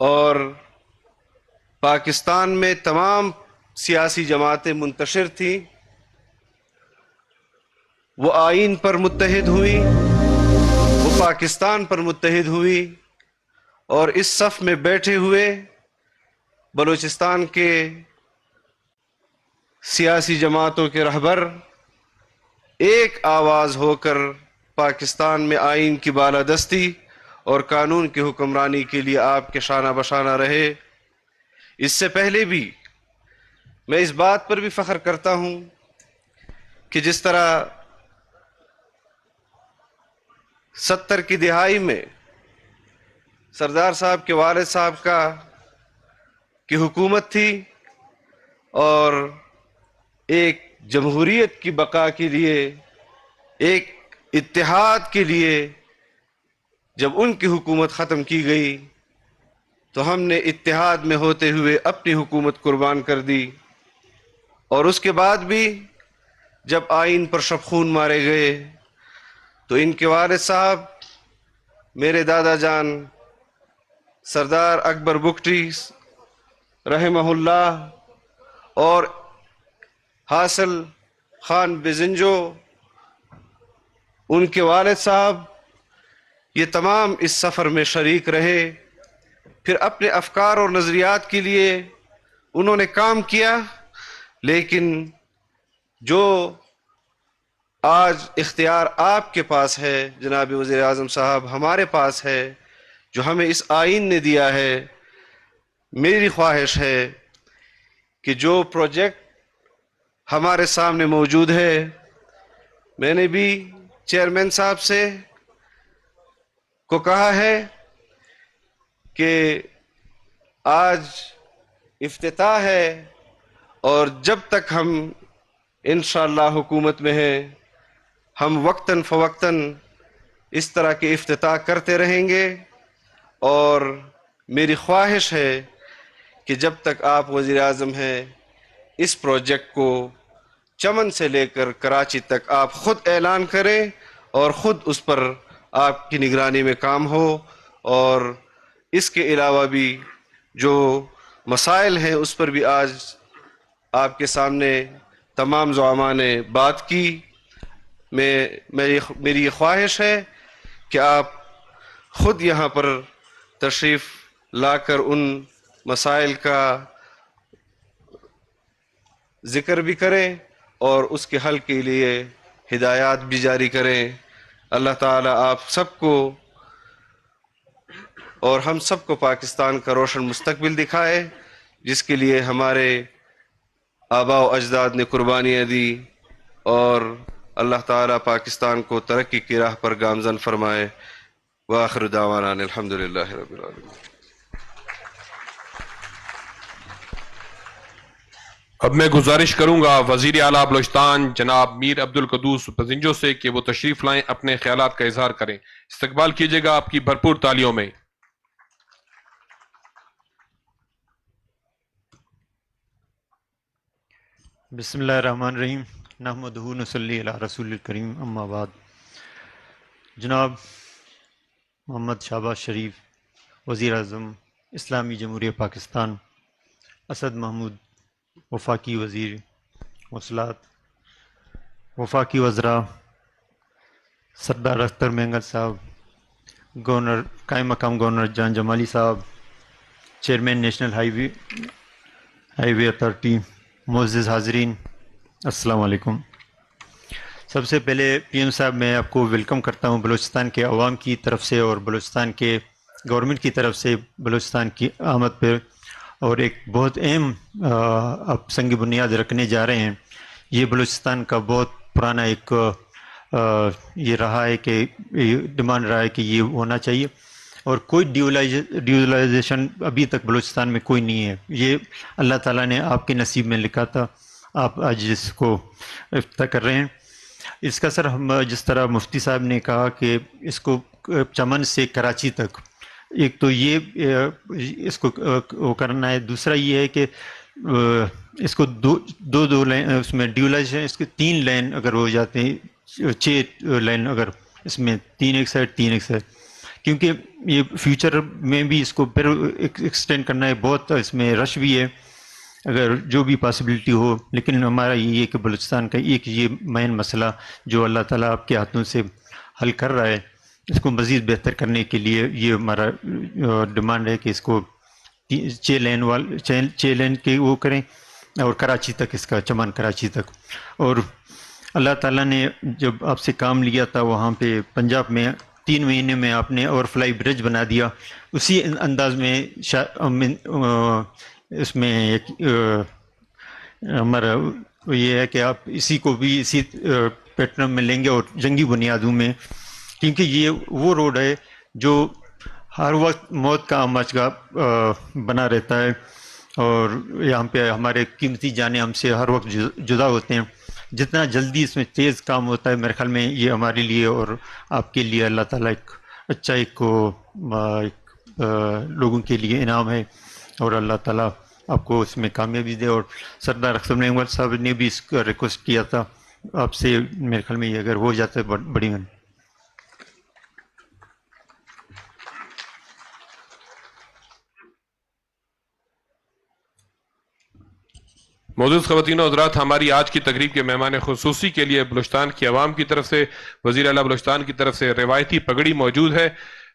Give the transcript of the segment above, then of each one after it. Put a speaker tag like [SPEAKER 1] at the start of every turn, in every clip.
[SPEAKER 1] اور پاکستان میں تمام سیاسی جماعتیں منتشر تھیں، وہ آئین پر متحد ہوئی، وہ پاکستان پر متحد ہوئی، اور اس صف میں بیٹھے ہوئے بلوچستان کے سیاسی جماعتوں کے رہبر ایک آواز ہو کر پاکستان میں آئین کی بالادستی اور قانون کی حکمرانی کے لیے آپ کے شانہ بشانہ رہے۔ اس سے پہلے بھی میں اس بات پر بھی فخر کرتا ہوں کہ جس طرح 70 کی دہائی میں سردار صاحب کے والد صاحب کی حکومت تھی، اور ایک جمہوریت کی بقا کے لیے، ایک اتحاد کے لیے جب ان کی حکومت ختم کی گئی تو ہم نے اتحاد میں ہوتے ہوئے اپنی حکومت قربان کر دی، اور اس کے بعد بھی جب آئین پر شب خون مارے گئے تو ان کے والد صاحب میرے دادا جان سردار اکبر بگٹی رحمہ اللہ اور حاصل خان بزنجو، ان کے والد صاحب، یہ تمام اس سفر میں شریک رہے۔ پھر اپنے افکار اور نظریات کے لیے انہوں نے کام کیا، لیکن جو آج اختیار آپ کے پاس ہے جناب وزیر اعظم صاحب، ہمارے پاس ہے، جو ہمیں اس آئین نے دیا ہے، میری خواہش ہے کہ جو پروجیکٹ ہمارے سامنے موجود ہے، میں نے بھی چیئرمین صاحب سے کو کہا ہے کہ آج افتتاح ہے، اور جب تک ہم انشاءاللہ حکومت میں ہیں، ہم وقتاً فوقتاً اس طرح کے افتتاح کرتے رہیں گے، اور میری خواہش ہے کہ جب تک آپ وزیر اعظم ہیں، اس پروجیکٹ کو چمن سے لے کر کراچی تک آپ خود اعلان کریں اور خود اس پر آپ کی نگرانی میں کام ہو، اور اس کے علاوہ بھی جو مسائل ہیں اس پر بھی آج آپ کے سامنے تمام زعماء نے بات کی۔ میری یہ خواہش ہے کہ آپ خود یہاں پر تشریف لا کر ان مسائل کا ذکر بھی کریں اور اس کے حل کے لیے ہدایات بھی جاری کریں۔ اللہ تعالیٰ آپ سب کو اور ہم سب کو پاکستان کا روشن مستقبل دکھائے، جس کے لیے ہمارے آباء و اجداد نے قربانیاں دی، اور اللہ تعالیٰ پاکستان کو ترقی کی راہ پر گامزن فرمائے۔ وآخر دعوانا ان الحمدللہ رب العالمین۔
[SPEAKER 2] اب میں گزارش کروں گا وزیر اعلیٰ بلوچستان جناب میر عبدالقدوس بزنجو سے کہ وہ تشریف لائیں، اپنے خیالات کا اظہار کریں۔ استقبال کیجیے گا آپ کی بھرپور تالیوں میں۔
[SPEAKER 3] بسم اللہ الرحمن الرحیم، نحمدہ نصلی علی رسول الکریم، اما بعد۔ جناب محمد شہباز شریف وزیر اعظم اسلامی جمہوریہ پاکستان، اسد محمود وفاقی وزیر موصلات، وفاقی وزراء سردار اختر مینگل صاحب، گورنر قائم مقام گورنر جان جمالی صاحب، چیئرمین نیشنل ہائی وے اتھارٹی، معزز حاضرین، السلام علیکم۔ سب سے پہلے پی ایم صاحب میں آپ کو ویلکم کرتا ہوں بلوچستان کے عوام کی طرف سے اور بلوچستان کے گورنمنٹ کی طرف سے بلوچستان کی آمد پہ، اور ایک بہت اہم آپ سنگ بنیاد رکھنے جا رہے ہیں۔ یہ بلوچستان کا بہت پرانا ایک یہ رہا ہے کہ ڈیمانڈ رہا ہے کہ یہ ہونا چاہیے، اور کوئی ڈیولائزیشن ابھی تک بلوچستان میں کوئی نہیں ہے۔ یہ اللہ تعالیٰ نے آپ کے نصیب میں لکھا تھا، آپ آج اس کو افتتاح کر رہے ہیں۔ اس کا سر ہم جس طرح مفتی صاحب نے کہا کہ اس کو چمن سے کراچی تک، ایک تو یہ اس کو وہ کرنا ہے، دوسرا یہ ہے کہ اس کو دو لین اس میں ڈیولائزیشن، اس کے 3 لین اگر ہو جاتے ہیں، 6 لین اگر اس میں 3 ایک سائڈ 3 ایک سائڈ، کیونکہ یہ فیوچر میں بھی اس کو پھر ایکسٹینڈ کرنا ہے، بہت اس میں رش بھی ہے اگر جو بھی پاسبلٹی ہو. لیکن ہمارا یہ ہے کہ بلوچستان کا ایک یہ مین مسئلہ جو اللہ تعالیٰ آپ کے ہاتھوں سے حل کر رہا ہے، اس کو مزید بہتر کرنے کے لیے یہ ہمارا ڈیمانڈ ہے کہ اس کو 6 لین کے وہ کریں اور کراچی تک، اس کا چمان کراچی تک. اور اللہ تعالیٰ نے جب آپ سے کام لیا تھا وہاں پہ پنجاب میں 3 مہینے میں آپ نے اوور فلائی برج بنا دیا. اسی انداز میں اس میں ایک ہمارا یہ ہے کہ آپ اسی کو بھی اسی پیٹرن میں لیں گے اور جنگی بنیادوں میں، کیونکہ یہ وہ روڈ ہے جو ہر وقت موت کا مچگاہ بنا رہتا ہے، اور یہاں پہ ہمارے قیمتی جانیں ہم سے ہر وقت جدا ہوتے ہیں. جتنا جلدی اس میں تیز کام ہوتا ہے میرے خیال میں یہ ہمارے لیے اور آپ کے لیے اللہ تعالیٰ ایک اچھا ایک لوگوں کے لیے انعام ہے، اور اللہ تعالیٰ آپ کو اس میں کامیابی دے. اور سردار اکرم اقبال صاحب نے بھی اس کا ریکویسٹ کیا تھا آپ سے، میرے خیال میں یہ اگر ہو جاتا ہے بڑی مہربانی.
[SPEAKER 2] معزز خواتین و حضرات، ہماری آج کی تقریب کے مہمان خصوصی کے لیے بلوچستان کی عوام کی طرف سے وزیر اعلیٰ بلوچستان کی طرف سے روایتی پگڑی موجود ہے،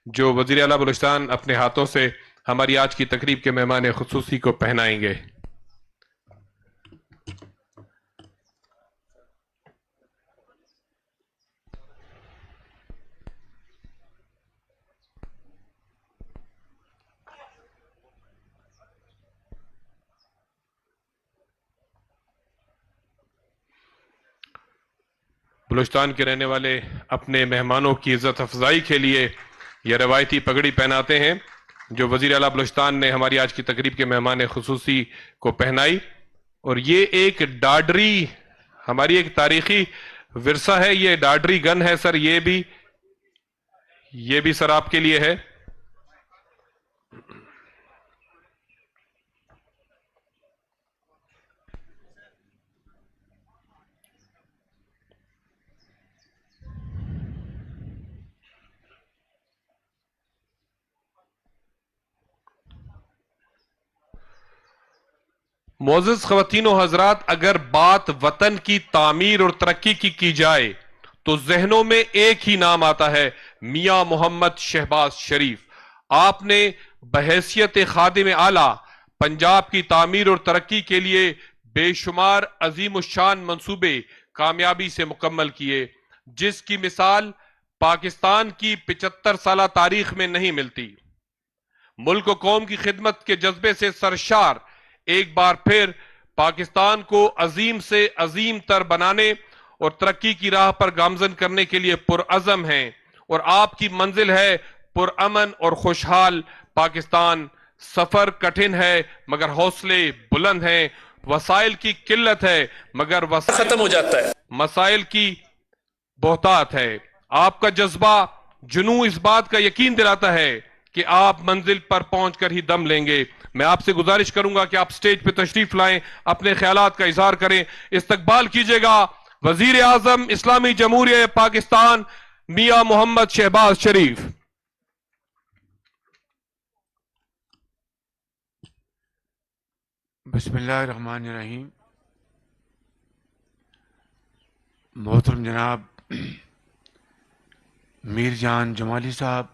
[SPEAKER 2] جو وزیر اعلیٰ بلوچستان اپنے ہاتھوں سے ہماری آج کی تقریب کے مہمان خصوصی کو پہنائیں گے. بلوچستان کے رہنے والے اپنے مہمانوں کی عزت افزائی کے لیے یہ روایتی پگڑی پہناتے ہیں جو وزیر اعلیٰ بلوچستان نے ہماری آج کی تقریب کے مہمان خصوصی کو پہنائی. اور یہ ایک ڈاڈری، ہماری ایک تاریخی ورثہ ہے، یہ ڈاڈری گن ہے سر، یہ بھی سر آپ کے لیے ہے. معزز خواتین و حضرات، اگر بات وطن کی تعمیر اور ترقی کی جائے تو ذہنوں میں ایک ہی نام آتا ہے، میاں محمد شہباز شریف. آپ نے بحیثیت خادم اعلیٰ پنجاب کی تعمیر اور ترقی کے لیے بے شمار عظیم الشان منصوبے کامیابی سے مکمل کیے، جس کی مثال پاکستان کی 75 سالہ تاریخ میں نہیں ملتی. ملک و قوم کی خدمت کے جذبے سے سرشار ایک بار پھر پاکستان کو عظیم سے عظیم تر بنانے اور ترقی کی راہ پر گامزن کرنے کے لیے پرعزم ہیں، اور آپ کی منزل ہے پرامن اور خوشحال پاکستان. سفر کٹھن ہے مگر حوصلے بلند ہیں، وسائل کی قلت ہے مگر ختم ہو جاتا ہے، مسائل کی بہتات ہے. آپ کا جذبہ جنوں اس بات کا یقین دلاتا ہے کہ آپ منزل پر پہنچ کر ہی دم لیں گے. میں آپ سے گزارش کروں گا کہ آپ سٹیج پہ تشریف لائیں، اپنے خیالات کا اظہار کریں. استقبال کیجئے گا وزیر اعظم اسلامی جمہوریہ پاکستان میاں محمد شہباز شریف.
[SPEAKER 4] بسم اللہ الرحمن الرحیم. محترم جناب میر جان جمالی صاحب،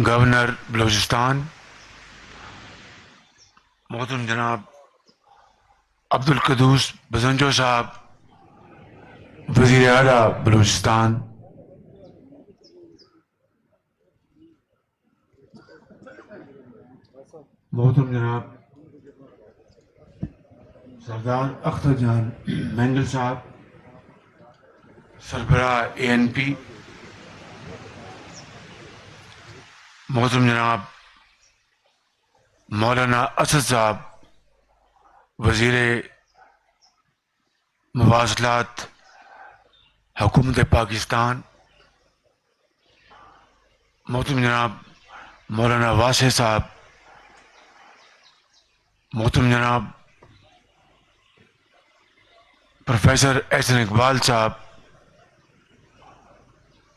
[SPEAKER 4] گورنر بلوچستان، محترم جناب عبدالقدوس بزنجو صاحب، وزیر اعلیٰ بلوچستان، محترم جناب سردار اختر جان مینگل صاحب، سربراہ ANP، محترم جناب مولانا اسد صاحب، وزیر مواصلات حکومت پاکستان، محترم جناب مولانا واسع صاحب، محترم جناب پروفیسر احسن اقبال صاحب،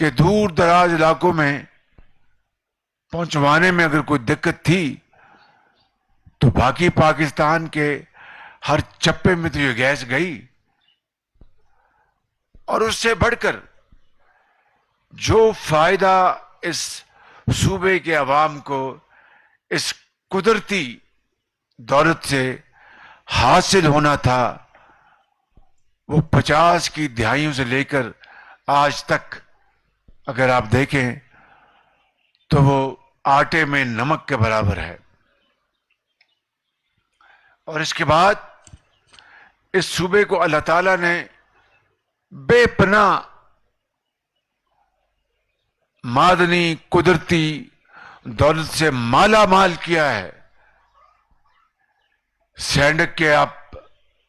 [SPEAKER 4] کہ دور دراز علاقوں میں پہنچوانے میں اگر کوئی دقت تھی تو باقی پاکستان کے ہر چپے میں تو یہ گیس گئی. اور اس سے بڑھ کر جو فائدہ اس صوبے کے عوام کو اس قدرتی دولت سے حاصل ہونا تھا، وہ 50 کی دہائیوں سے لے کر آج تک اگر آپ دیکھیں تو وہ آٹے میں نمک کے برابر ہے. اور اس کے بعد اس صوبے کو اللہ تعالیٰ نے بے پناہ معدنی قدرتی دولت سے مالا مال کیا ہے. سینڈک کے آپ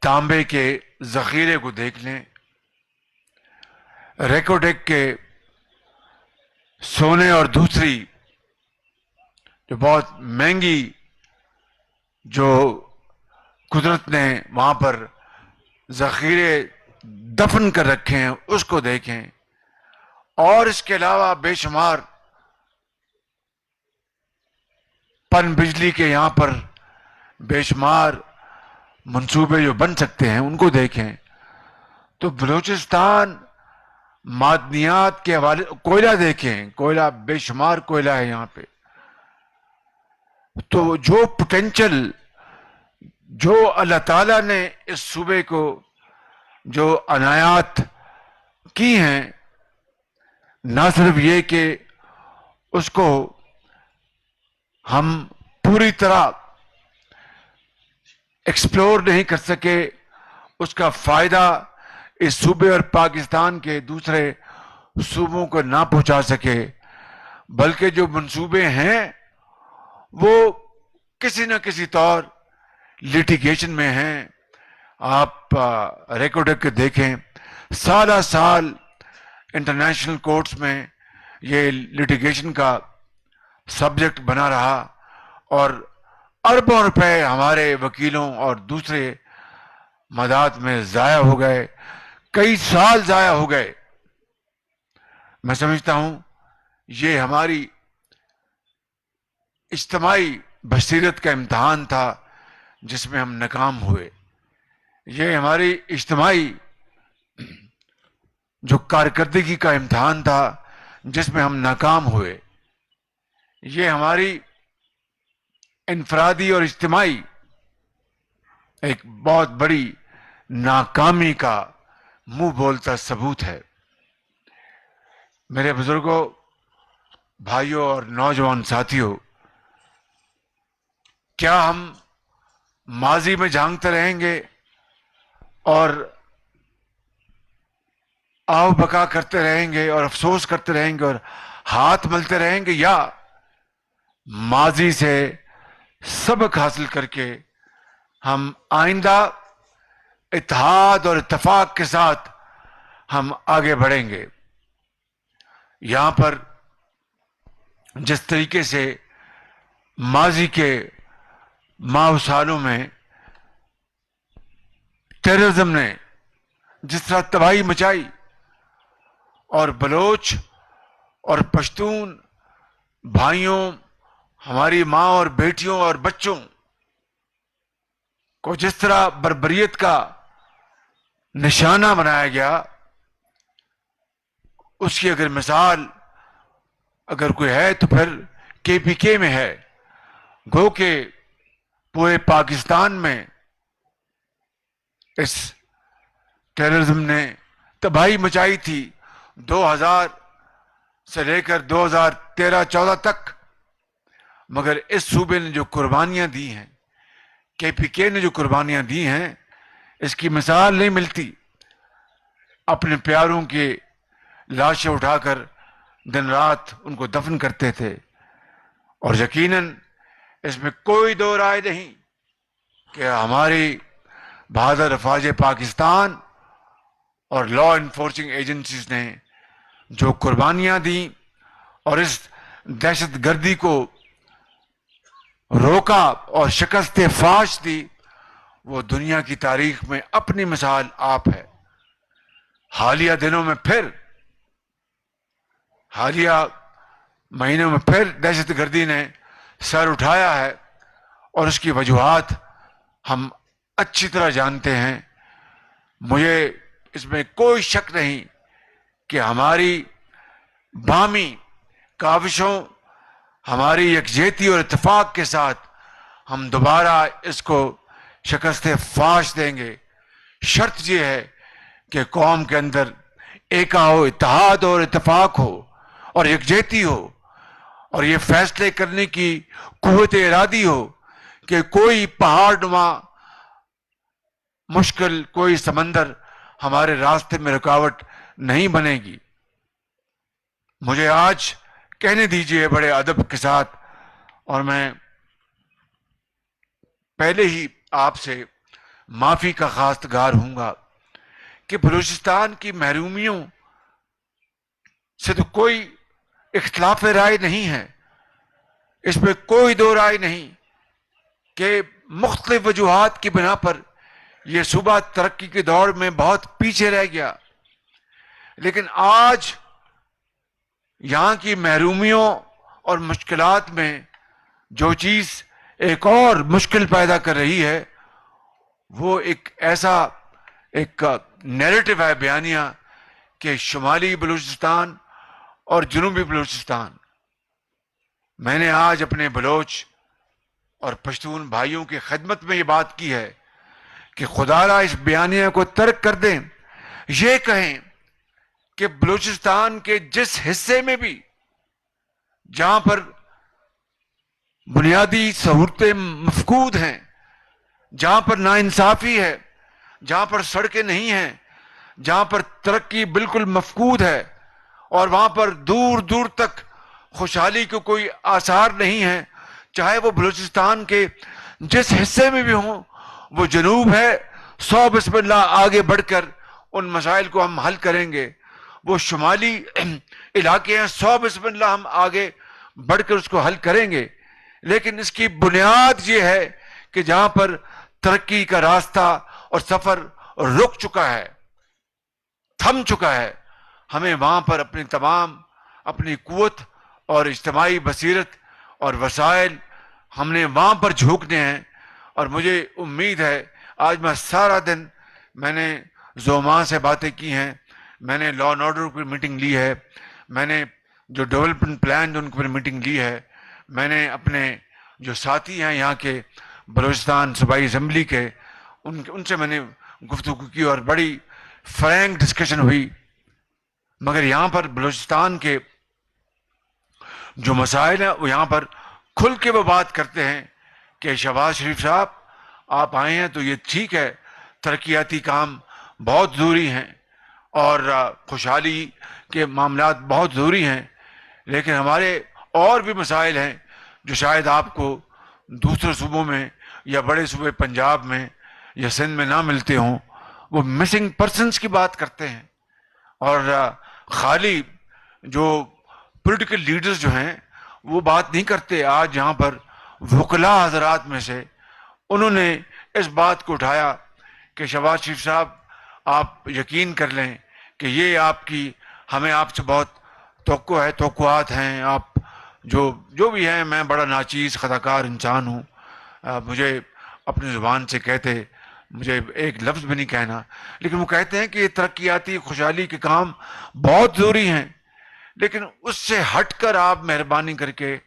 [SPEAKER 4] تانبے کے ذخیرے کو دیکھ لیں، ریکوڈیک کے سونے اور دوسری جو بہت مہنگی جو قدرت نے وہاں پر ذخیرے دفن کر رکھے ہیں اس کو دیکھیں. اور اس کے علاوہ بے شمار پن بجلی کے یہاں پر بے شمار منصوبے جو بن سکتے ہیں ان کو دیکھیں. تو بلوچستان معدنیات کے حوالے، کوئلہ دیکھیں، کوئلہ بے شمار کوئلہ ہے یہاں پہ. تو جو پوٹینشل جو اللہ تعالیٰ نے اس صوبے کو جو عنایات کی ہیں، نہ صرف یہ کہ اس کو ہم پوری طرح ایکسپلور نہیں کر سکے، اس کا فائدہ اس صوبے اور پاکستان کے دوسرے صوبوں کو نہ پہنچا سکے، بلکہ جو منصوبے ہیں وہ کسی نہ کسی طور لیٹیگیشن میں ہیں. آپ ریکارڈ کے دیکھیں، سالہ سال انٹرنیشنل کورٹس میں یہ لیٹیگیشن کا سبجیکٹ بنا رہا اور اربوں روپے ہمارے وکیلوں اور دوسرے مداد میں ضائع ہو گئے، کئی سال ضائع ہو گئے. میں سمجھتا ہوں یہ ہماری اجتماعی بصیرت کا امتحان تھا جس میں ہم ناکام ہوئے. یہ ہماری اجتماعی جو کارکردگی کا امتحان تھا جس میں ہم ناکام ہوئے. یہ ہماری انفرادی اور اجتماعی ایک بہت بڑی ناکامی کا منہ بولتا ثبوت ہے. میرے بزرگوں، بھائیوں اور نوجوان ساتھیوں، کیا ہم ماضی میں جھانکتے رہیں گے اور آو بکا کرتے رہیں گے اور افسوس کرتے رہیں گے اور ہاتھ ملتے رہیں گے، یا ماضی سے سبق حاصل کر کے ہم آئندہ اتحاد اور اتفاق کے ساتھ ہم آگے بڑھیں گے؟ یہاں پر جس طریقے سے ماضی کے ماہ سالوں میں ٹیررزم نے جس طرح تباہی مچائی اور بلوچ اور پشتون بھائیوں، ہماری ماں اور بیٹیوں اور بچوں کو جس طرح بربریت کا نشانہ بنایا گیا، اس کی اگر مثال اگر کوئی ہے تو پھر کے پی کے میں ہے. گو کہ پورے پاکستان میں اس ٹیررزم نے تباہی مچائی تھی 2000 سے لے کر 2013-14 تک، مگر اس صوبے نے جو قربانیاں دی ہیں، کے پی کے نے جو قربانیاں دی ہیں، اس کی مثال نہیں ملتی. اپنے پیاروں کی لاشیں اٹھا کر دن رات ان کو دفن کرتے تھے. اور یقیناً اس میں کوئی دو رائے نہیں کہ ہماری بہادر افواج پاکستان اور لا انفورسنگ ایجنسیز نے جو قربانیاں دیں اور اس دہشت گردی کو روکا اور شکست فاش دی، وہ دنیا کی تاریخ میں اپنی مثال آپ ہے. حالیہ دنوں میں پھر حالیہ مہینوں میں پھر دہشت گردی نے سر اٹھایا ہے اور اس کی وجوہات ہم اچھی طرح جانتے ہیں. مجھے اس میں کوئی شک نہیں کہ ہماری باہمی کاوشوں، ہماری یکجہتی اور اتفاق کے ساتھ ہم دوبارہ اس کو شکست فاش دیں گے. شرط یہ ہے کہ قوم کے اندر ایکا ہو، اتحاد اور اتفاق ہو اور یکجہتی ہو، اور یہ فیصلے کرنے کی قوت ارادی ہو کہ کوئی پہاڑ نما مشکل، کوئی سمندر ہمارے راستے میں رکاوٹ نہیں بنے گی. مجھے آج کہنے دیجئے بڑے ادب کے ساتھ، اور میں پہلے ہی آپ سے معافی کا خواستگار ہوں گا کہ بلوچستان کی محرومیوں سے تو کوئی اختلاف رائے نہیں ہے، اس میں کوئی دو رائے نہیں کہ مختلف وجوہات کی بنا پر یہ صوبہ ترقی کی دوڑ میں بہت پیچھے رہ گیا. لیکن آج یہاں کی محرومیوں اور مشکلات میں جو چیز ایک اور مشکل پیدا کر رہی ہے وہ ایک ایسا ایک نیریٹو ہے، بیانیہ، کہ شمالی بلوچستان اور جنوبی بلوچستان. میں نے آج اپنے بلوچ اور پشتون بھائیوں کی خدمت میں یہ بات کی ہے کہ خدا را اس بیانیہ کو ترک کر دیں. یہ کہیں کہ بلوچستان کے جس حصے میں بھی جہاں پر بنیادی سہولتیں مفقود ہیں، جہاں پر ناانصافی ہے، جہاں پر سڑکیں نہیں ہیں، جہاں پر ترقی بالکل مفقود ہے، اور وہاں پر دور دور تک خوشحالی کے کوئی آثار نہیں ہیں، چاہے وہ بلوچستان کے جس حصے میں بھی ہوں، وہ جنوب ہے، 100 بسم اللہ آگے بڑھ کر ان مسائل کو ہم حل کریں گے. وہ شمالی علاقے ہیں، 100 بسم اللہ ہم آگے بڑھ کر اس کو حل کریں گے. لیکن اس کی بنیاد یہ ہے کہ جہاں پر ترقی کا راستہ اور سفر رک چکا ہے، تھم چکا ہے، ہمیں وہاں پر اپنی قوت اور اجتماعی بصیرت اور وسائل ہم نے وہاں پر جھونکنے ہیں. اور مجھے امید ہے، آج میں سارا دن میں نے زوما سے باتیں کی ہیں، میں نے لا اینڈ آرڈر کی میٹنگ لی ہے، میں نے جو ڈیولپمنٹ پلان ان کی میٹنگ لی ہے، میں نے اپنے جو ساتھی ہیں یہاں کے بلوچستان صوبائی اسمبلی کے ان سے میں نے گفتگو کی اور بڑی فرینک ڈسکشن ہوئی. مگر یہاں پر بلوچستان کے جو مسائل ہیں وہ یہاں پر کھل کے وہ بات کرتے ہیں کہ شہباز شریف صاحب آپ آئے ہیں تو یہ ٹھیک ہے، ترقیاتی کام بہت ضروری ہیں اور خوشحالی کے معاملات بہت ضروری ہیں، لیکن ہمارے اور بھی مسائل ہیں جو شاید آپ کو دوسرے صوبوں میں یا بڑے صوبے پنجاب میں یا سندھ میں نہ ملتے ہوں. وہ مسنگ پرسنس کی بات کرتے ہیں، اور خالی جو پولیٹیکل لیڈرز جو ہیں وہ بات نہیں کرتے. آج یہاں پر وکلاء حضرات میں سے انہوں نے اس بات کو اٹھایا کہ شہباز شریف صاحب آپ یقین کر لیں کہ یہ ہمیں آپ سے بہت توقعات ہیں، آپ جو بھی ہیں، میں بڑا ناچیز خطاکار انسان ہوں، مجھے اپنی زبان سے کہتے مجھے ایک لفظ بھی نہیں کہنا، لیکن وہ کہتے ہیں کہ یہ ترقیاتی خوشحالی کے کام بہت ضروری ہیں، لیکن اس سے ہٹ کر آپ مہربانی کر کے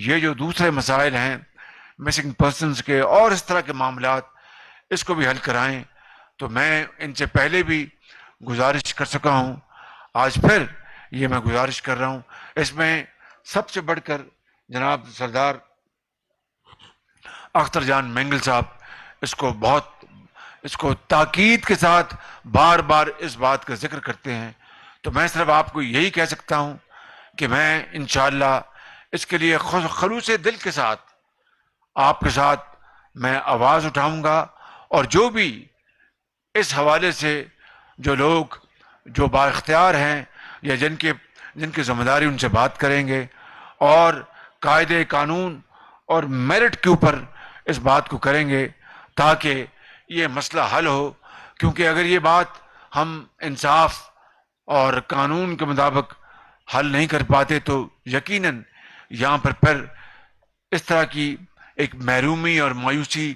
[SPEAKER 4] یہ جو دوسرے مسائل ہیں مسنگ پرسنز کے اور اس طرح کے معاملات، اس کو بھی حل کرائیں. تو میں ان سے پہلے بھی گزارش کر سکا ہوں، آج پھر یہ میں گزارش کر رہا ہوں. اس میں سب سے بڑھ کر جناب سردار اختر جان مینگل صاحب اس کو تاکید کے ساتھ بار بار اس بات کا ذکر کرتے ہیں. تو میں صرف آپ کو یہی کہہ سکتا ہوں کہ میں انشاءاللہ اس کے لیے خلوص دل کے ساتھ آپ کے ساتھ میں آواز اٹھاؤں گا، اور جو بھی اس حوالے سے جو لوگ جو با اختیار ہیں یا جن کی ذمہ داری ان سے بات کریں گے اور قاعدے قانون اور میرٹ کے اوپر اس بات کو کریں گے تاکہ یہ مسئلہ حل ہو. کیونکہ اگر یہ بات ہم انصاف اور قانون کے مطابق حل نہیں کر پاتے تو یقیناً یہاں پر پھر اس طرح کی ایک محرومی اور مایوسی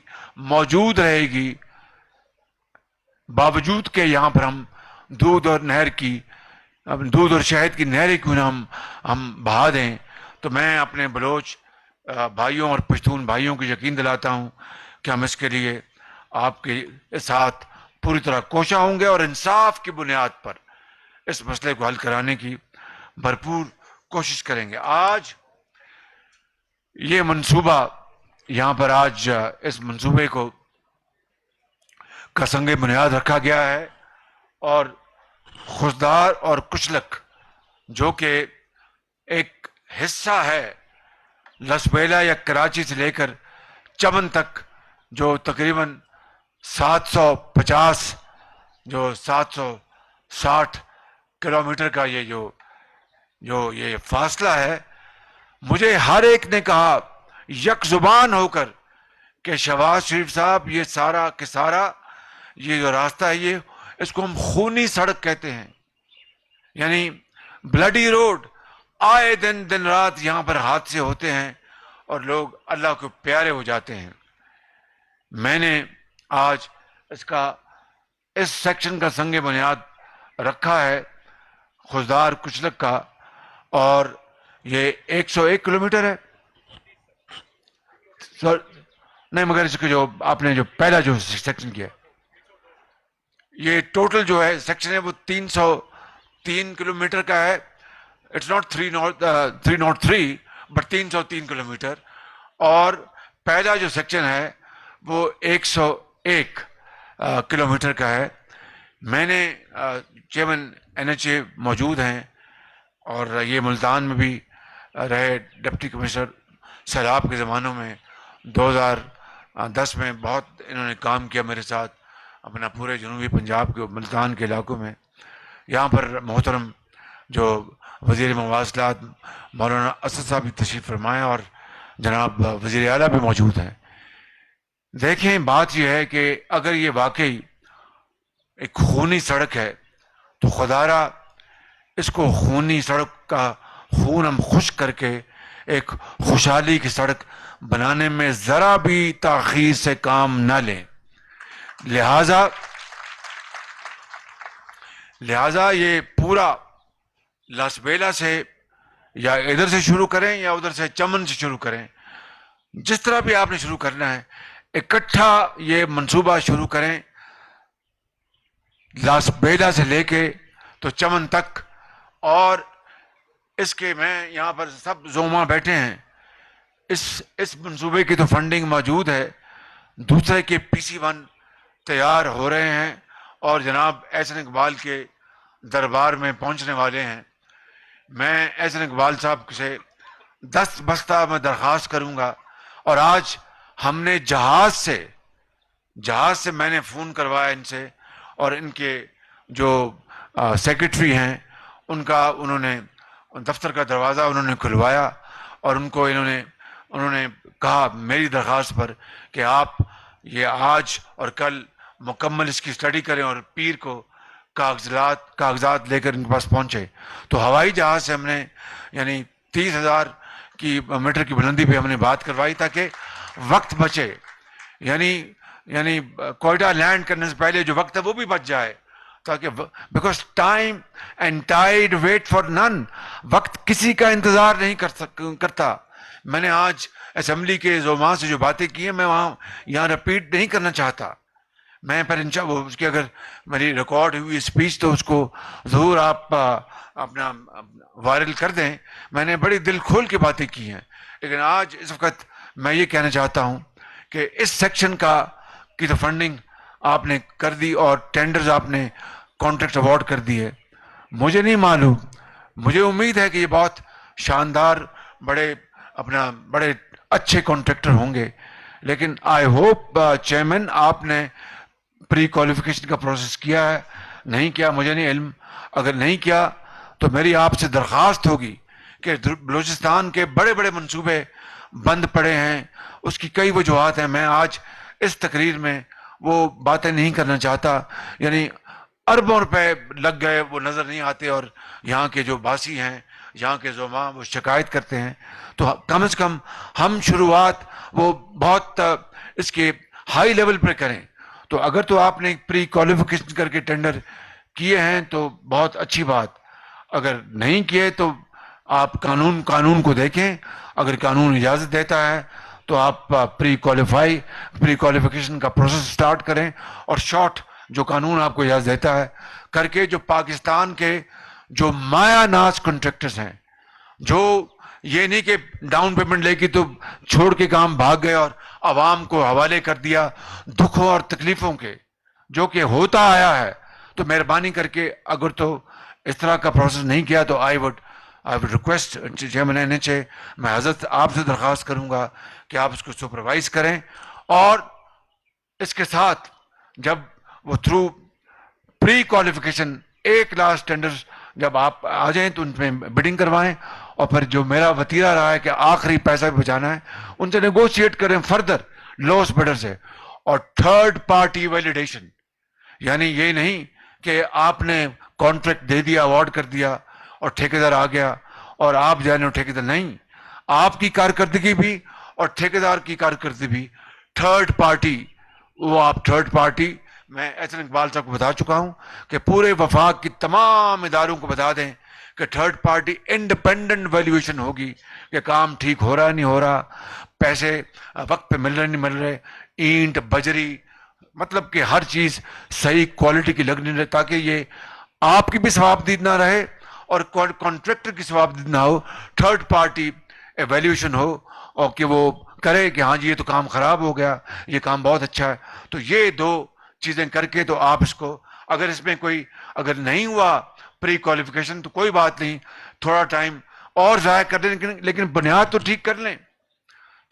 [SPEAKER 4] موجود رہے گی، باوجود کہ یہاں پر ہم دودھ اور شہد کی نہریں کیوں نہ ہم بہا دیں۔ تو میں اپنے بلوچ بھائیوں اور پشتون بھائیوں کو یقین دلاتا ہوں کہ ہم اس کے لیے آپ کے ساتھ پوری طرح کوشاں ہوں گے اور انصاف کی بنیاد پر اس مسئلے کو حل کرانے کی بھرپور کوشش کریں گے۔ آج یہ منصوبہ یہاں پر اس منصوبے کا سنگ بنیاد رکھا گیا ہے، اور خضدار اور کچلک جو کہ ایک حصہ ہے لسبیلا یا کراچی سے لے کر چمن تک، جو تقریباً 760 کلومیٹر کا یہ فاصلہ ہے۔ مجھے ہر ایک نے کہا یک زبان ہو کر کہ شہباز شریف صاحب، یہ سارا کہ سارا یہ جو راستہ ہے اس کو ہم خونی سڑک کہتے ہیں، یعنی بلڈی روڈ۔ آئے دن رات یہاں پر حادثے ہوتے ہیں اور لوگ اللہ کو پیارے ہو جاتے ہیں۔ میں نے آج اس سیکشن کا سنگ بنیاد رکھا ہے خضدار کچلک کا، اور یہ 101 کلومیٹر ہے، نہیں مگر اس کے جو آپ نے جو پہلا جو سیکشن کیا، یہ ٹوٹل جو ہے سیکشن ہے وہ 303 کلومیٹر کا ہے۔ اٹس ناٹ 303 بٹ 303 کلومیٹر، اور پہلا جو سیکشن ہے وہ 101 کلومیٹر کا ہے۔ میں نے چیئرمین NHA موجود ہیں، اور یہ ملتان میں بھی رہے ڈپٹی کمشنر سیلاب کے زمانوں میں، 2010 میں بہت انہوں نے کام کیا میرے ساتھ اپنا پورے جنوبی پنجاب کے ملتان کے علاقوں میں۔ یہاں پر محترم جو وزیر مواصلات مولانا اسد صاحب بھی تشریف فرمائے، اور جناب وزیر اعلیٰ بھی موجود ہیں۔ دیکھیں، بات یہ ہے کہ اگر یہ واقعی ایک خونی سڑک ہے تو خدارہ اس کو خونی سڑک کا خون ہم خشک کر کے ایک خوشحالی کی سڑک بنانے میں ذرا بھی تاخیر سے کام نہ لیں۔ لہذا یہ پورا لاسبیلا سے یا ادھر سے شروع کریں یا ادھر سے چمن سے شروع کریں، جس طرح بھی آپ نے شروع کرنا ہے، اکٹھا یہ منصوبہ شروع کریں، لاسبیلا سے لے کے تو چمن تک۔ اور اس کے میں یہاں پر سب زوما بیٹھے ہیں، اس منصوبے کی تو فنڈنگ موجود ہے، دوسرے کے PC1 تیار ہو رہے ہیں اور جناب احسن اقبال کے دربار میں پہنچنے والے ہیں۔ میں احسن اقبال صاحب سے 10 بستہ میں درخواست کروں گا، اور آج ہم نے جہاز سے میں نے فون کروایا ان سے، اور ان کے جو سیکرٹری ہیں انہوں نے دفتر کا دروازہ انہوں نے کھلوایا، اور انہوں نے کہا میری درخواست پر کہ آپ یہ آج اور کل مکمل اس کی اسٹڈی کریں اور پیر کو کاغذات لے کر ان کے پاس پہنچے۔ تو ہوائی جہاز سے ہم نے یعنی 30,000 میٹر کی بلندی پہ ہم نے بات کروائی تاکہ وقت بچے، یعنی کوئٹہ لینڈ کرنے سے پہلے جو وقت ہے وہ بھی بچ جائے، تاکہ because time and tide wait for none, وقت کسی کا انتظار نہیں کرتا۔ میں نے آج اسمبلی کے زوما سے جو باتیں کی ہیں میں یہاں رپیٹ نہیں کرنا چاہتا۔ میں پر اس کی اگر میری ریکارڈ ہوئی اسپیچ تو اس کو ضرور آپ اپنا وائرل کر دیں۔ میں نے بڑی دل کھول کے باتیں کی ہیں، لیکن آج اس وقت میں یہ کہنا چاہتا ہوں کہ اس سیکشن کی تو فنڈنگ آپ نے کر دی اور ٹینڈرز آپ نے کانٹریکٹ اوارڈ کر دی ہے۔ مجھے نہیں معلوم، مجھے امید ہے کہ یہ بہت شاندار بڑے اچھے کانٹریکٹر ہوں گے، لیکن آئی ہوپ چیئرمین آپ نے پری کوالیفیکیشن کا پروسیس کیا ہے، نہیں کیا مجھے نہیں علم، اگر نہیں کیا تو میری آپ سے درخواست ہوگی کہ بلوچستان کے بڑے بڑے منصوبے بند پڑے ہیں، اس کی کئی وجوہات ہیں۔ میں آج اس تقریر میں وہ باتیں نہیں کرنا چاہتا، یعنی اربوں روپے لگ گئے وہ نظر نہیں آتے، اور یہاں کے جو باسی ہیں یہاں کے زعما وہ شکایت کرتے ہیں، تو کم از کم ہم شروعات وہ بہت اس کے ہائی لیول پر کریں. تو اگر تو آپ نے پری کوالیفیکیشن کر کے ٹینڈر کیے ہیں تو بہت اچھی بات، اگر نہیں کیے تو آپ قانون کو دیکھیں. اگر قانون اجازت دیتا ہے تو آپ پری کوالیفیکیشن کا پروسیس سٹارٹ کریں، اور شارٹ جو قانون آپ کو اجازت دیتا ہے کر کے. جو پاکستان کے جو مایا ناز کنٹریکٹرز ہیں، جو یہ نہیں کہ ڈاؤن پیمنٹ لے کے تو چھوڑ کے کام بھاگ گئے اور عوام کو حوالے کر دیا دکھوں اور تکلیفوں کے، جو کہ ہوتا آیا ہے، تو مہربانی کر کے اگر تو اس طرح کا پروسیس نہیں کیا تو I would request chairman NHA، میں حضرت آپ سے درخواست کروں گا کہ آپ اس کو سپروائز کریں. اور اس کے ساتھ جب وہ تھرو پری کوالیفیکیشن 1 لاکھ ٹینڈرز جب آپ آ جائیں تو ان میں بڈنگ کروائیں، اور پھر جو میرا وتیرہ رہا ہے کہ آخری پیسہ بھی بچانا ہے، ان سے نیگوشیٹ کریں فردر لوس بڈر سے. اور تھرڈ پارٹی ویلیڈیشن، یعنی یہ نہیں کہ آپ نے کانٹریکٹ دے دیا، اوارڈ کر دیا اور ٹھیکیدار آ گیا اور آپ جانے ٹھیکیدار نہیں. آپ کی کارکردگی بھی اور ٹھیکیدار کی کارکردگی بھی تھرڈ پارٹی، وہ آپ تھرڈ پارٹی، میں احسن اقبال صاحب کو بتا چکا ہوں کہ پورے وفاق کی تمام اداروں کو بتا دیں کہ تھرڈ پارٹی انڈیپینڈنٹ ویلیویشن ہوگی کہ کام ٹھیک ہو رہا نہیں ہو رہا، پیسے وقت پہ مل رہے نہیں مل رہے، اینٹ بجری مطلب کہ ہر چیز صحیح کوالٹی کی لگنی رہے، تاکہ یہ آپ کی بھی ثوابدید نہ رہے اور کانٹریکٹر کی ثوابدید نہ ہو. تھرڈ پارٹی ایویلیوشن ہو اور کہ وہ کرے کہ ہاں جی یہ تو کام خراب ہو گیا، یہ کام بہت اچھا ہے. تو یہ 2 چیزیں کر کے تو آپ اس کو، اگر اس میں کوئی اگر نہیں ہوا پری کوالیفیکیشن تو کوئی بات نہیں، تھوڑا ٹائم اور ضائع کر لیں، لیکن بنیاد تو ٹھیک کر لیں.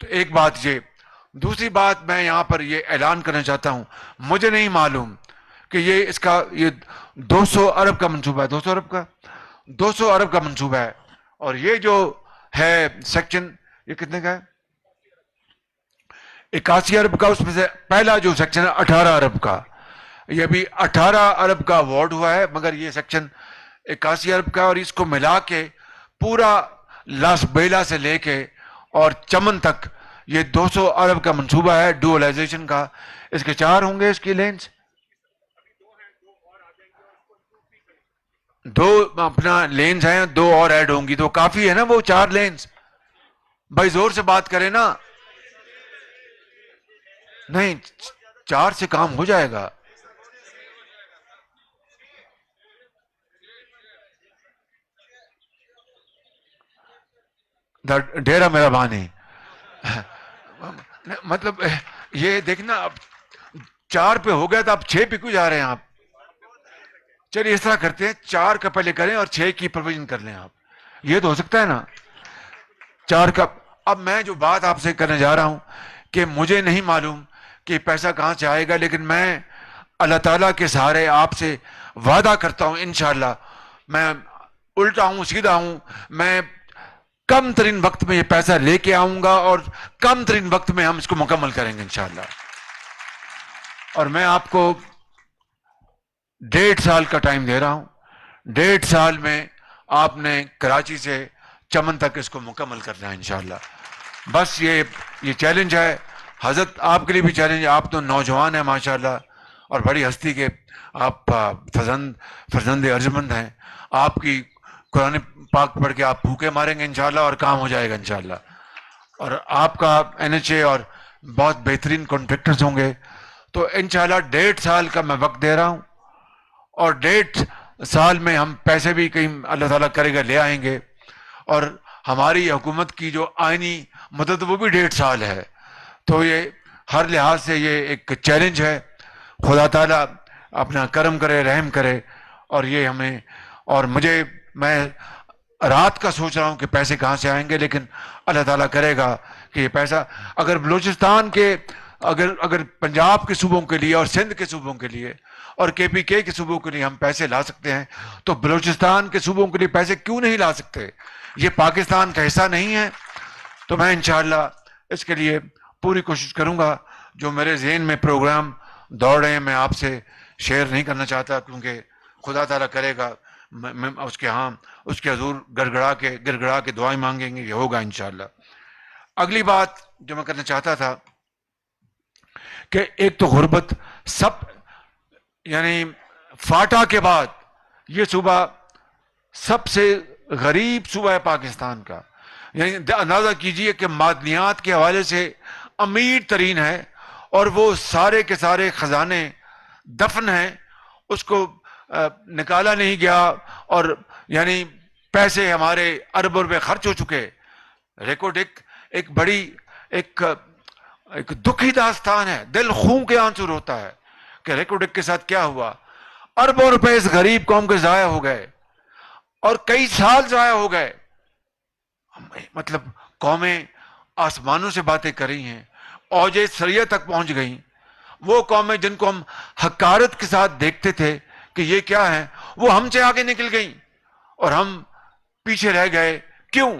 [SPEAKER 4] تو ایک بات یہ. دوسری بات میں یہاں پر یہ اعلان کرنا چاہتا ہوں، مجھے نہیں معلوم کہ یہ اس کا یہ 200 ارب کا منصوبہ ہے، 200 ارب کا منصوبہ ہے، اور یہ جو ہے سیکشن یہ کتنے کا ہے؟ 81 ارب کا. اس میں سے پہلا جو سیکشن ہے 18 ارب کا، یہ بھی 18 ارب کا اوارڈ ہوا ہے، مگر یہ سیکشن 81 ارب کا، اور اس کو ملا کے پورا لاس بیلا سے لے کے اور چمن تک یہ 200 ارب کا منصوبہ ہے ڈوئلائزیشن کا. اس کے 4 ہوں گے اس کی لینز، 2 اپنا لینز ہیں، 2 اور ایڈ ہوں گی تو کافی ہے نا وہ 4 لینز. بھائی زور سے بات کریں نا. نہیں 4 سے کام ہو جائے گا. ڈیرا میرا بانی مطلب یہ دیکھنا، اب 4 پہ ہو گیا تو اب 6 پہ کیوں جا رہے ہیں آپ؟ چلیے اس طرح کرتے ہیں 4 کا پہلے کریں اور 6 کی پروویژن کر لیں آپ. یہ تو ہو سکتا ہے نا 4 کا. اب میں جو بات آپ سے کرنے جا رہا ہوں کہ مجھے نہیں معلوم کہ پیسہ کہاں سے آئے گا، لیکن میں اللہ تعالیٰ کے سہارے آپ سے وعدہ کرتا ہوں انشاءاللہ میں الٹا ہوں سیدھا ہوں، میں کم ترین وقت میں یہ پیسہ لے کے آؤں گا اور کم ترین وقت میں ہم اس کو مکمل کریں گے انشاءاللہ. اور میں آپ کو 1.5 سال کا ٹائم دے رہا ہوں. 1.5 سال میں آپ نے کراچی سے چمن تک اس کو مکمل کرنا ہے انشاءاللہ. بس یہ چیلنج ہے حضرت، آپ کے لیے بھی چیلنج ہے. آپ تو نوجوان ہیں ماشاءاللہ اور بڑی ہستی کے آپ فرزند ارجمند ہیں. آپ کی قرآن پاک پڑھ کے آپ بھوکے ماریں گے انشاءاللہ اور کام ہو جائے گا انشاءاللہ. اور آپ کا NHA اور بہت بہترین کانٹریکٹرز ہوں گے. تو انشاءاللہ 1.5 سال کا میں وقت دے رہا ہوں، اور 1.5 سال میں ہم پیسے بھی کہیں اللہ تعالیٰ کرے گا لے آئیں گے. اور ہماری حکومت کی جو آئینی مدد وہ بھی 1.5 سال ہے. تو یہ ہر لحاظ سے یہ ایک چیلنج ہے. خدا تعالیٰ اپنا کرم کرے، رحم کرے. اور یہ ہمیں، اور میں رات کا سوچ رہا ہوں کہ پیسے کہاں سے آئیں گے، لیکن اللہ تعالیٰ کرے گا کہ یہ پیسہ اگر بلوچستان کے، اگر پنجاب کے صوبوں کے لیے اور سندھ کے صوبوں کے لیے اور KPK کے صوبوں کے لیے ہم پیسے لا سکتے ہیں تو بلوچستان کے صوبوں کے لیے پیسے کیوں نہیں لا سکتے؟ یہ پاکستان کا حصہ نہیں ہے. تو میں انشاءاللہ اس کے لیے پوری کوشش کروں گا. جو میرے ذہن میں پروگرام دوڑ رہے ہیں میں آپ سے شیئر نہیں کرنا چاہتا، کیونکہ خدا تعالیٰ کرے گا اس کے ہاں اس کے حضور گڑگڑا کے دعائیں مانگیں گے، یہ ہوگا انشاءاللہ۔ اگلی بات جو میں کرنا چاہتا تھا کہ ایک تو غربت، سب یعنی فاٹا کے بعد یہ صوبہ سب سے غریب صوبہ ہے پاکستان کا، یعنی اندازہ کیجئے کہ معدنیات کے حوالے سے امیر ترین ہے، اور وہ سارے کے سارے خزانے دفن ہیں، اس کو نکالا نہیں گیا، اور یعنی پیسے ہمارے ارب روپے خرچ ہو چکے۔ ریکارڈ ایک بڑی ایک دکھی داستان ہے، دل خون کے آنسو ہوتا ہے کہ ریکارڈ کے ساتھ کیا ہوا۔ اربوں روپے اس غریب قوم کے ضائع ہو گئے، اور کئی سال ضائع ہو گئے۔ مطلب قومیں آسمانوں سے باتیں کر رہی ہیں، اوج سریہ تک پہنچ گئیں۔ وہ قومیں جن کو ہم حقارت کے ساتھ دیکھتے تھے کہ یہ کیا ہے، وہ ہم سے آگے نکل گئیں اور ہم پیچھے رہ گئے۔ کیوں؟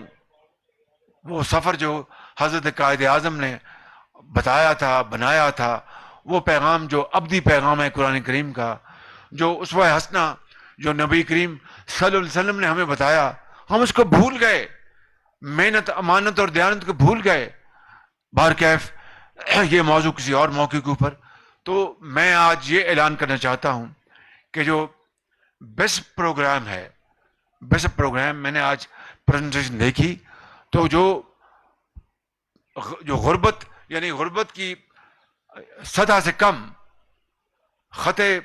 [SPEAKER 4] وہ سفر جو حضرت قائد اعظم نے بتایا تھا، بنایا تھا، وہ پیغام جو ابدی پیغام ہے قرآن کریم کا، جو اسوہ حسنہ جو نبی کریم صلی اللہ علیہ وسلم نے ہمیں بتایا، ہم اس کو بھول گئے، محنت، امانت اور دیانت کو بھول گئے۔ بہرکیف یہ موضوع کسی اور موقع کے اوپر۔ تو میں آج یہ اعلان کرنا چاہتا ہوں کہ جو بیسٹ پروگرام ہے، بیسٹ پروگرام میں نے آج پریزنٹیشن دیکھی، تو جو غربت یعنی غربت کی سطح سے کم، خطے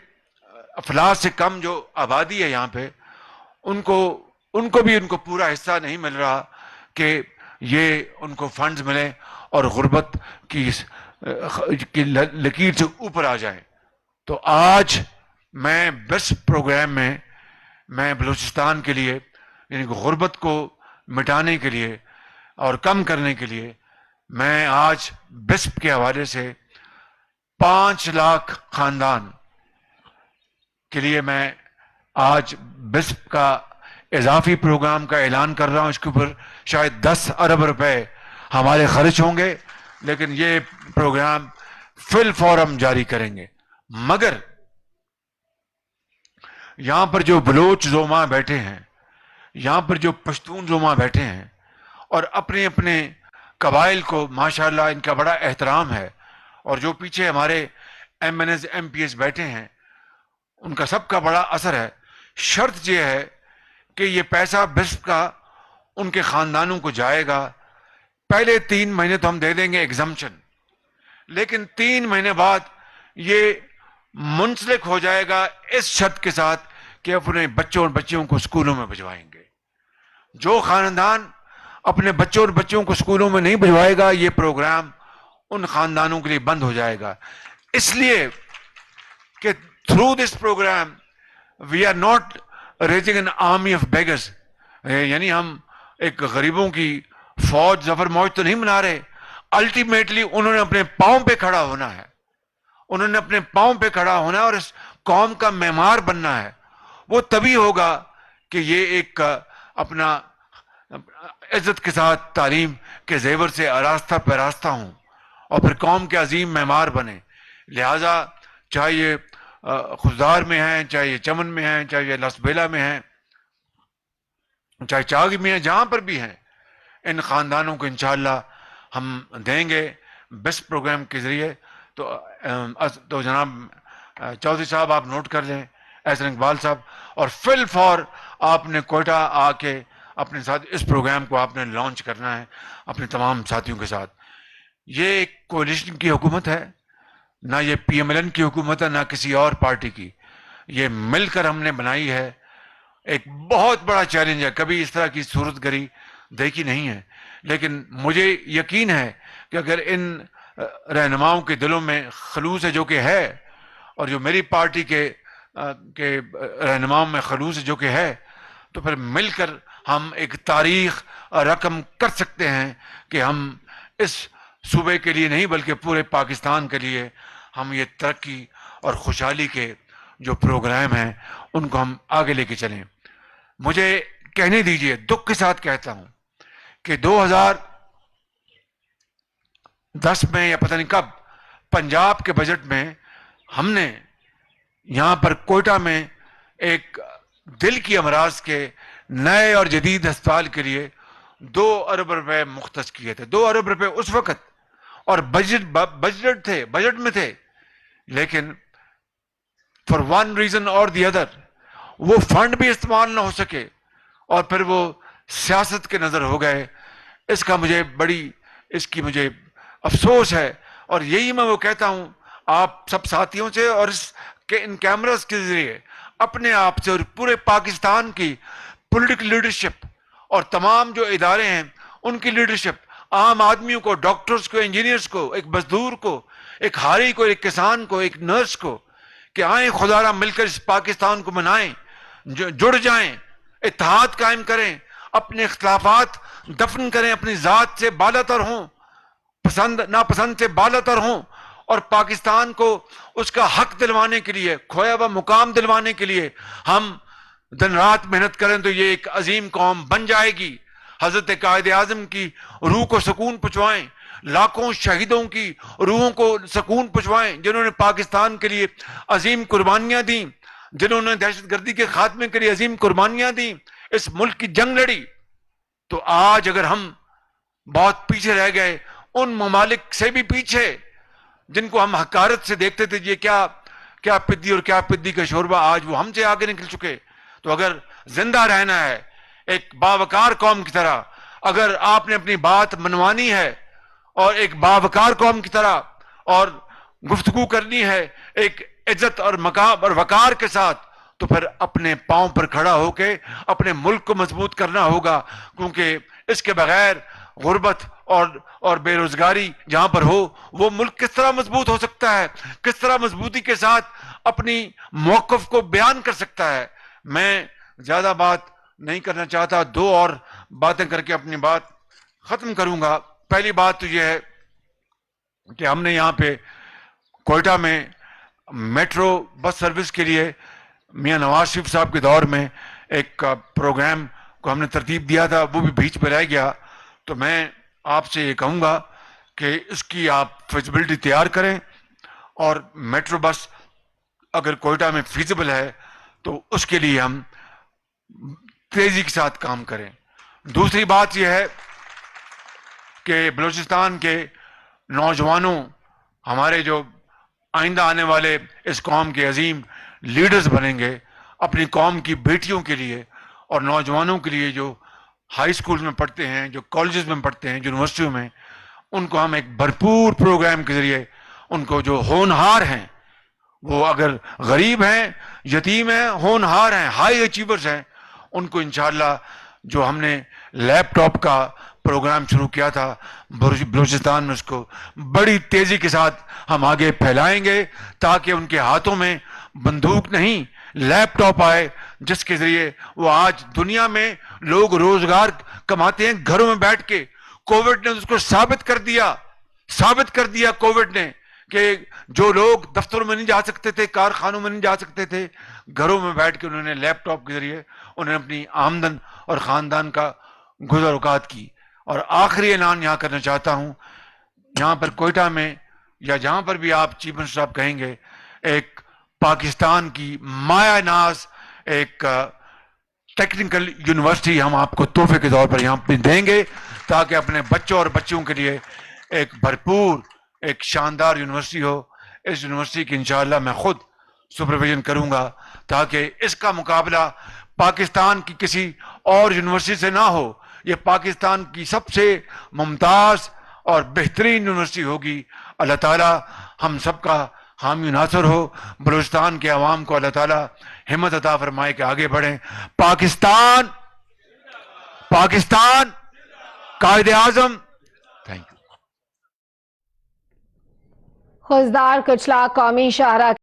[SPEAKER 4] افلاس سے کم جو آبادی ہے یہاں پہ، ان کو بھی پورا حصہ نہیں مل رہا کہ یہ ان کو فنڈز ملیں اور غربت کی لکیر سے اوپر آ جائیں۔ تو آج میں بیسٹ پروگرام میں میں بلوچستان کے لیے یعنی غربت کو مٹانے کے لیے اور کم کرنے کے لیے میں آج بسپ کے حوالے سے 5 لاکھ خاندان کے لیے میں آج بسپ کا اضافی پروگرام کا اعلان کر رہا ہوں۔ اس کے اوپر شاید 10 ارب روپے ہمارے خرچ ہوں گے، لیکن یہ پروگرام فی الفور ہم جاری کریں گے۔ مگر یہاں پر جو بلوچ زوما بیٹھے ہیں، یہاں پر جو پشتون زوما بیٹھے ہیں اور اپنے اپنے قبائل کو ماشاءاللہ ان کا بڑا احترام ہے، اور جو پیچھے ہمارے M N As M P S بیٹھے ہیں ان کا سب کا بڑا اثر ہے۔ شرط یہ ہے کہ یہ پیسہ بسپ کا ان کے خاندانوں کو جائے گا۔ پہلے 3 مہینے تو ہم دے دیں گے ایگزمپشن، لیکن 3 مہینے بعد یہ منسلک ہو جائے گا اس شرط کے ساتھ کہ اپنے بچوں اور بچیوں کو اسکولوں میں بھجوائیں گے۔ جو خاندان اپنے بچوں اور بچیوں کو اسکولوں میں نہیں بھجوائے گا، یہ پروگرام ان خاندانوں کے لیے بند ہو جائے گا۔ اس لیے کہ through this program we are not raising an army of beggars, یعنی ہم ایک غریبوں کی فوج ظفر موج تو نہیں بنا رہے۔ الٹیمیٹلی انہوں نے اپنے پاؤں پہ کھڑا ہونا ہے، انہوں نے اپنے پاؤں پہ کھڑا ہونا ہے اور اس قوم کا معمار بننا ہے۔ وہ تبھی ہوگا کہ یہ ایک اپنا عزت کے ساتھ تعلیم کے زیور سے آراستہ پیراستہ ہوں اور پھر قوم کے عظیم معمار بنے۔ لہٰذا چاہے یہ خزدار میں ہیں، چاہے یہ چمن میں ہیں، چاہے یہ لسبیلا میں ہیں، چاہے چاغ میں ہیں، جہاں پر بھی ہیں، ان خاندانوں کو انشاءاللہ ہم دیں گے بیسٹ پروگرام کے ذریعے۔ تو جناب چودھری صاحب آپ نوٹ کر لیں، احسن اقبال صاحب، اور فی الفور آپ نے کوئٹہ آ کے اپنے ساتھ اس پروگرام کو آپ نے لانچ کرنا ہے اپنے تمام ساتھیوں کے ساتھ۔ یہ ایک کولیشن کی حکومت ہے، نہ یہ پی ایم ایل این کی حکومت ہے، نہ کسی اور پارٹی کی، یہ مل کر ہم نے بنائی ہے۔ ایک بہت بڑا چیلنج ہے، کبھی اس طرح کی صورت گری دیکھی نہیں ہے، لیکن مجھے یقین ہے کہ اگر ان رہنماؤں کے دلوں میں خلوص ہے جو کہ ہے، اور جو میری پارٹی کے رہنماؤں میں خلوص ہے جو کہ ہے، تو پھر مل کر ہم ایک تاریخ رقم کر سکتے ہیں کہ ہم اس صوبے کے لیے نہیں بلکہ پورے پاکستان کے لیے ہم یہ ترقی اور خوشحالی کے جو پروگرام ہیں ان کو ہم آگے لے کے چلیں۔ مجھے کہنے دیجئے، دکھ کے ساتھ کہتا ہوں کہ 2010 میں یا پتہ نہیں کب پنجاب کے بجٹ میں ہم نے یہاں پر کوئٹہ میں ایک دل کی امراض کے نئے اور جدید ہسپتال کے لیے 2 ارب روپے مختص کیے تھے. 2 ارب روپے اس وقت اور بجٹ میں تھے, لیکن فار ون ریزن اور دی ادر وہ فنڈ بھی استعمال نہ ہو سکے اور پھر وہ سیاست کے نظر ہو گئے. اس کی مجھے افسوس ہے, اور یہی میں وہ کہتا ہوں آپ سب ساتھیوں سے اور ان کیمراز کے ذریعے اپنے آپ سے اور پورے پاکستان کی پولیٹیکل لیڈرشپ اور تمام جو ادارے ہیں ان کی لیڈرشپ, عام آدمیوں کو, ڈاکٹرز کو, انجینئرز کو, ایک مزدور کو, ایک ہاری کو, ایک کسان کو, ایک نرس کو, کہ آئیں خدا را مل کر اس پاکستان کو بنائیں, جڑ جائیں, اتحاد قائم کریں, اپنے اختلافات دفن کریں, اپنی ذات سے بالاتر ہوں, پسند ناپسند سے بالاتر ہوں, اور پاکستان کو اس کا حق دلوانے کے لیے, کھویا ہوا مقام دلوانے کے لیے ہم دن رات محنت کریں تو یہ ایک عظیم قوم بن جائے گی. حضرت قائد اعظم کی روح کو سکون پہنچوائیں, لاکھوں شہیدوں کی روحوں کو سکون پہنچوائیں جنہوں نے پاکستان کے لیے عظیم قربانیاں دیں, جنہوں نے دہشت گردی کے خاتمے کے لیے عظیم قربانیاں دیں, اس ملک کی جنگ لڑی. تو آج اگر ہم بہت پیچھے رہ گئے, ان ممالک سے بھی پیچھے جن کو ہم حقارت سے دیکھتے تھے, یہ کیا پدی اور کیا پدی کا شوربہ, آج وہ ہم سے آگے نکل چکے. تو اگر زندہ رہنا ہے ایک باوقار قوم کی طرح, اگر آپ نے اپنی بات منوانی ہے اور ایک باوقار قوم کی طرح اور گفتگو کرنی ہے ایک عزت اور مقام اور وقار کے ساتھ, تو پھر اپنے پاؤں پر کھڑا ہو کے اپنے ملک کو مضبوط کرنا ہوگا, کیونکہ اس کے بغیر غربت اور بے روزگاری جہاں پر ہو, وہ ملک کس طرح مضبوط ہو سکتا ہے, کس طرح مضبوطی کے ساتھ اپنی موقف کو بیان کر سکتا ہے. میں زیادہ بات نہیں کرنا چاہتا, 2 اور باتیں کر کے اپنی بات ختم کروں گا. پہلی بات تو یہ ہے کہ ہم نے یہاں پہ کوئٹہ میں میٹرو بس سروس کے لیے میاں نواز شریف صاحب کے دور میں ایک پروگرام کو ہم نے ترتیب دیا تھا, وہ بھی بیچ پہ رہ گیا. تو میں آپ سے یہ کہوں گا کہ اس کی آپ فیزیبلٹی تیار کریں, اور میٹرو بس اگر کوئٹہ میں فیزیبل ہے تو اس کے لیے ہم تیزی کے ساتھ کام کریں. دوسری بات یہ ہے کہ بلوچستان کے نوجوانوں, ہمارے جو آئندہ آنے والے اس قوم کے عظیم لیڈرز بنیں گے, اپنی قوم کی بیٹیوں کے لیے اور نوجوانوں کے لیے جو ہائی سکول میں پڑھتے ہیں, جو کالجز میں پڑھتے ہیں, یونیورسٹیوں میں, ان کو ہم ایک بھرپور پروگرام کے ذریعے ان کو جو ہونہار ہیں, وہ اگر غریب ہیں, یتیم ہیں, ہونہار ہیں, ہائی اچیورز ہیں, ان کو انشاءاللہ جو ہم نے لیپ ٹاپ کا پروگرام شروع کیا تھا بلوچستان میں, اس کو بڑی تیزی کے ساتھ ہم آگے پھیلائیں گے تاکہ ان کے ہاتھوں میں بندوق نہیں, لیپ ٹاپ آئے جس کے ذریعے وہ آج دنیا میں لوگ روزگار کماتے ہیں گھروں میں بیٹھ کے. کووڈ نے اس کو ثابت کر دیا کووڈ نے کہ جو لوگ دفتروں میں نہیں جا سکتے تھے, کارخانوں میں نہیں جا سکتے تھے, گھروں میں بیٹھ کے انہوں نے لیپ ٹاپ کے ذریعے انہوں نے اپنی آمدن اور خاندان کا گزر اوقات کی. اور آخری اعلان یہاں کرنا چاہتا ہوں, یہاں پر کوئٹہ میں یا جہاں پر بھی آپ چیف منسٹر صاحب کہیں گے, ایک پاکستان کی مایا ناز ایک ٹیکنیکل یونیورسٹی ہم آپ کو تحفے کے طور پر یہاں پہ دیں گے, تاکہ اپنے بچوں اور بچیوں کے لیے ایک بھرپور ایک شاندار یونیورسٹی ہو. اس یونیورسٹی کی انشاءاللہ میں خود سپرویژن کروں گا تاکہ اس کا مقابلہ پاکستان کی کسی اور یونیورسٹی سے نہ ہو. یہ پاکستان کی سب سے ممتاز اور بہترین یونیورسٹی ہوگی. اللہ تعالی ہم سب کا حامی ناصر ہو. بلوچستان کے عوام کو اللہ تعالی ہمت عطا فرمائے کہ آگے بڑھیں. پاکستان قائد اعظم. Thank you.
[SPEAKER 5] خوزدار کچلا قومی شاہراہ